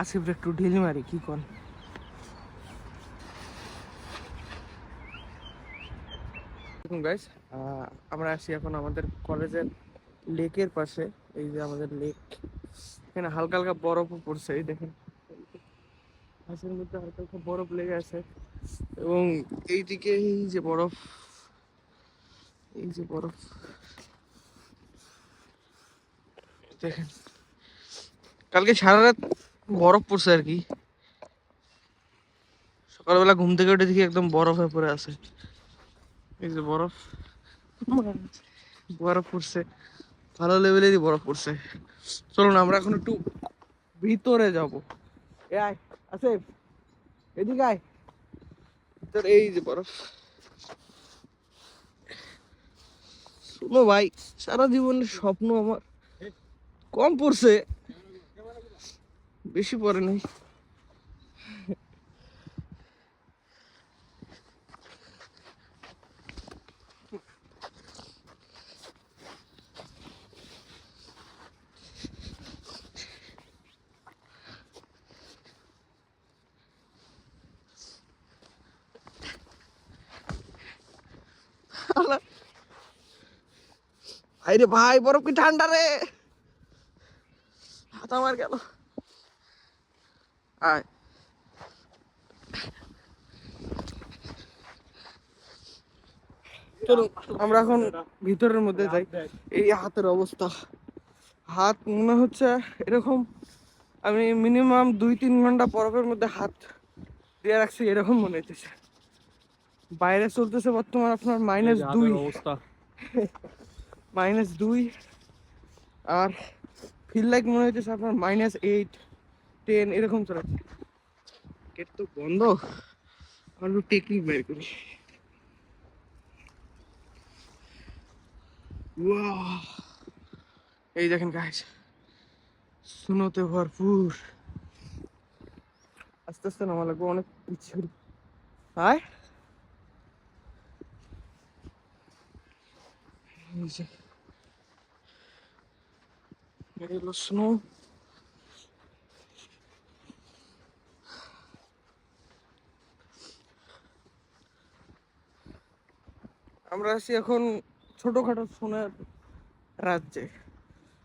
আসিফ একটু ঢিলি মারি কি কোন। গাইস, আমরা আসি এখন আমাদের কলেজের লেকের পাশে। এই যে আমাদের লেক, এখানে হালকা হালকা বরফও পড়ছে। এই দেখেন ঘাসের মধ্যে হালকা হালকা বরফ লেগে আছে। এবং এইদিকে এই যে বরফ, এই যে বরফ দেখেন, কালকে সারা রাত বরফ পড়ছে আর কি। সকালবেলা ঘুম থেকে উঠে দেখি একদম বরফ হয়ে পড়ে আছে। এই যে বরফ, বরফ পড়ছে, ভালো লেভেলেরই বরফ পড়ছে। চলুন আমরা এখন একটু ভিতরে যাব। এ আয় আসিফ, এদিকে আয়। ভিতরে এই যে বরফ। শোনো ভাই, সারা জীবনের স্বপ্ন আমার কম পড়ছে, বেশি পড়ে নাই। আরে ভাই, বরফ কি ঠান্ডা রে, হাত আমার গেল। আয়, চলুন আমরা এখন ভিতরের মধ্যে যাই। এই হাতের অবস্থা, হাত মনে হচ্ছে এরকম আমি মিনিমাম 2-3 ঘন্টা বরফের মধ্যে হাত দিয়ে রাখছি, এরকম মনে হচ্ছে। বাইরে চলতেছে বর্তমান আপনার -2 অবস্থা, -2, আর ফিল লাইক মনে হচ্ছে আপনার -8-10 এরকম চলেছে। গেট তো বন্ধ, আর টেকনিক বের করি। এই দেখেন গাইস, সুনোতে ভরপুর। আস্তে আস্তে নামা লাগবে, অনেক পিছল। হায়, এই যে এই হলো স্নো। আমরা আছি এখন ছোটখাটো সোনার রাজ্যে,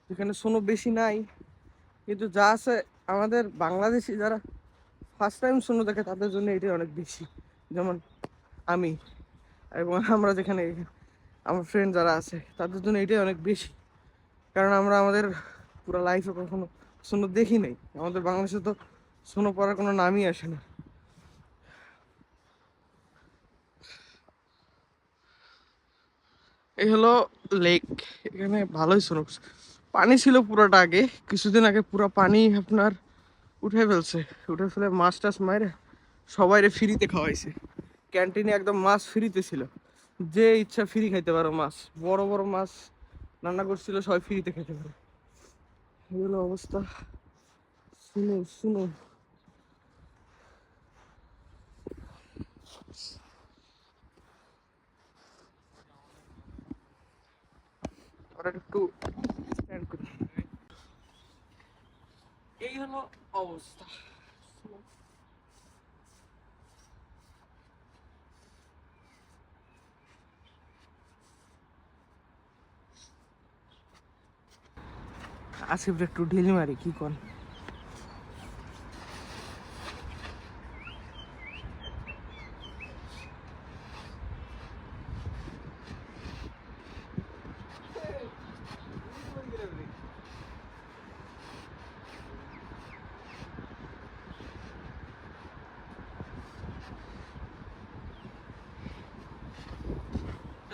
যেখানে সোনো বেশি নাই, কিন্তু যা আছে আমাদের বাংলাদেশি যারা ফার্স্ট টাইম সোনো দেখে তাদের জন্য এটাই অনেক বেশি। যেমন আমি এবং আমরা যেখানে, আমার ফ্রেন্ড যারা আছে তাদের জন্য এটাই অনেক বেশি। কারণ আমরা আমাদের পুরো লাইফে কখনো সোনো দেখি নাই। আমাদের বাংলাদেশে তো সোনো পড়ার কোনো নামই আসে না। এই হলো লেক, এখানে ভালোই সোনো, পানি ছিল পুরোটা আগে, কিছুদিন আগে পুরো পানি আপনার উঠে ফেলছে। উঠে ফেলে মাছ টাছ মারে সবাইরে ফ্রিতে খাওয়াইছে। ক্যান্টিনে একদম মাছ ফ্রিতে ছিল, যে ইচ্ছা ফ্রি খাইতে পারো মাছ। বড় বড় মাছ রান্না করছিল, সবাই ফ্রিতে খেতে পারে। এগুলো অবস্থা। শুনো শুনো, ওরা একটু স্ট্যান্ড করি। এই হলো অবস্থা। আসিফ একটু ঢিলি মারি কি কোন।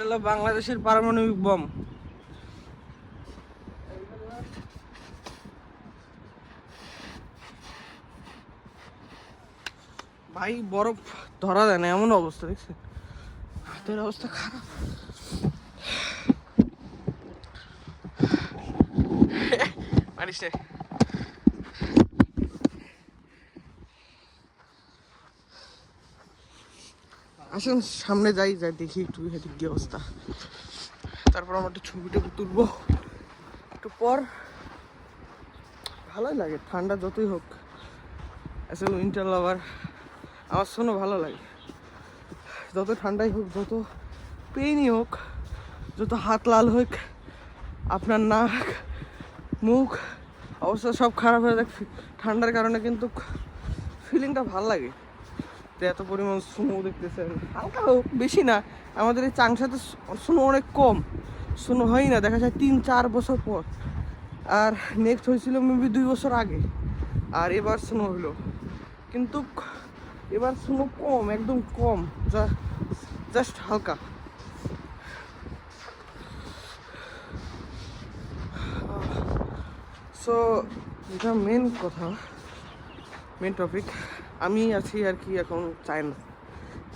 এটা বাংলাদেশের পারমাণবিক বম। ভাই বরফ ধরা যায় না, এমন অবস্থা দেখছেন, হাতের অবস্থা খারাপ। মারিস রে। আসুন সামনে যাই, যাই দেখি একটু এদিক কি অবস্থা। তারপর আমরা একটু ছবি টবি তুলবো একটু পর। ভালোই লাগে ঠান্ডা যতই হোক, অ্যাজ এ উইন্টার লাভার আমার শোনো ভালো লাগে। যত ঠান্ডাই হোক, যত পেইনই হোক, যত হাত লাল হোক, আপনার নাক মুখ অবস্থা সব খারাপ হয়ে যায় ঠান্ডার কারণে, কিন্তু ফিলিংটা ভালো লাগে। তো এত পরিমাণ স্নো দেখতেছেন, হালকা হোক বেশি না। আমাদের এই চাংসাতে স্নো অনেক কম, স্নো হয় না, দেখা যায় 3-4 বছর পর। আর নেক্সট হয়েছিল মেবি 2 বছর আগে, আর এবার স্নো হলো। কিন্তু এবার স্নো কম, একদম কম, জাস্ট হালকা। সো যেটা মেন কথা, মেন টপিক, আমি আছি আর কি এখন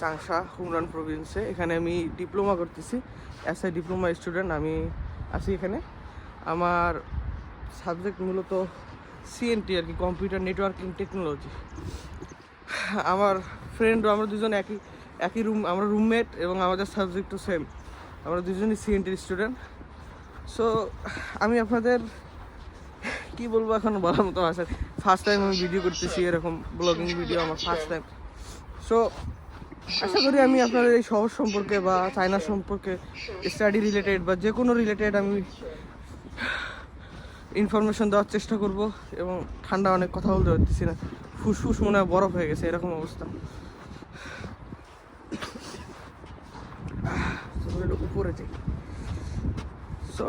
চাংসা হুমরান প্রভিন্সে। এখানে আমি ডিপ্লোমা করতেছি, অ্যাজ এ ডিপ্লোমা স্টুডেন্ট আমি আছি এখানে। আমার সাবজেক্ট মূলত সিএনটি আর কি, কম্পিউটার নেটওয়ার্কিং টেকনোলজি। আমার ফ্রেন্ড, আমরা দুজন একই রুম, আমরা রুমমেট, এবং আমাদের সাবজেক্টও সেম। আমরা দুজনই সিএনটির স্টুডেন্ট। সো আমি আপনাদের কি বলবো এখন বলার মতো আছে, ফার্স্ট টাইম আমি ভিডিও করতেছি, এরকম ব্লগিং ভিডিও আমার ফার্স্ট টাইম। সো আশা করি আমি আপনাদের এই শহর সম্পর্কে বা চায়না সম্পর্কে, স্টাডি রিলেটেড বা যে কোনো রিলেটেড আমি ইনফরমেশন দেওয়ার চেষ্টা করব। এবং ঠান্ডা অনেক কথা বলতে পারতেছি না, ফুসফুস মনে হয় বরফ হয়ে গেছে, এরকম অবস্থা। উপরে যাই। সো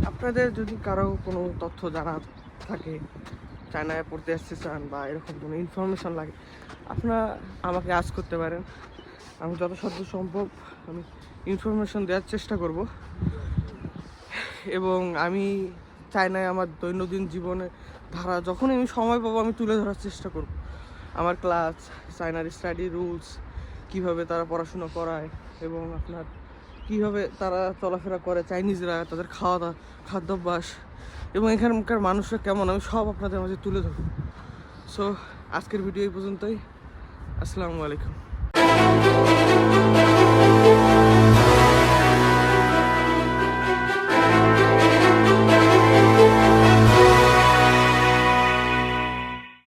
আপনাদের যদি কারো কোনো তথ্য জানা থাকে, চায়নায় পড়তে আসতে চান বা এরকম কোনো ইনফরমেশন লাগে, আপনারা আমাকে আজ করতে পারেন। আমি যত সাধ্য সম্ভব আমি ইনফরমেশন দেওয়ার চেষ্টা করব। এবং আমি চায়নায় আমার দৈনন্দিন জীবনে ধারা যখন আমি সময় পাবো আমি তুলে ধরার চেষ্টা করব। আমার ক্লাস, চায়নার স্টাডি রুলস, কীভাবে তারা পড়াশোনা করায়, এবং আপনার কীভাবে তারা চলাফেরা করে, চাইনিজরা, তাদের খাদ্যাভ্যাস, এবং এখানকার মানুষরা কেমন, আমি সব আপনাদের মাঝে তুলে ধরব। সো আজকের ভিডিও এই পর্যন্তই। আসসালামু আলাইকুম।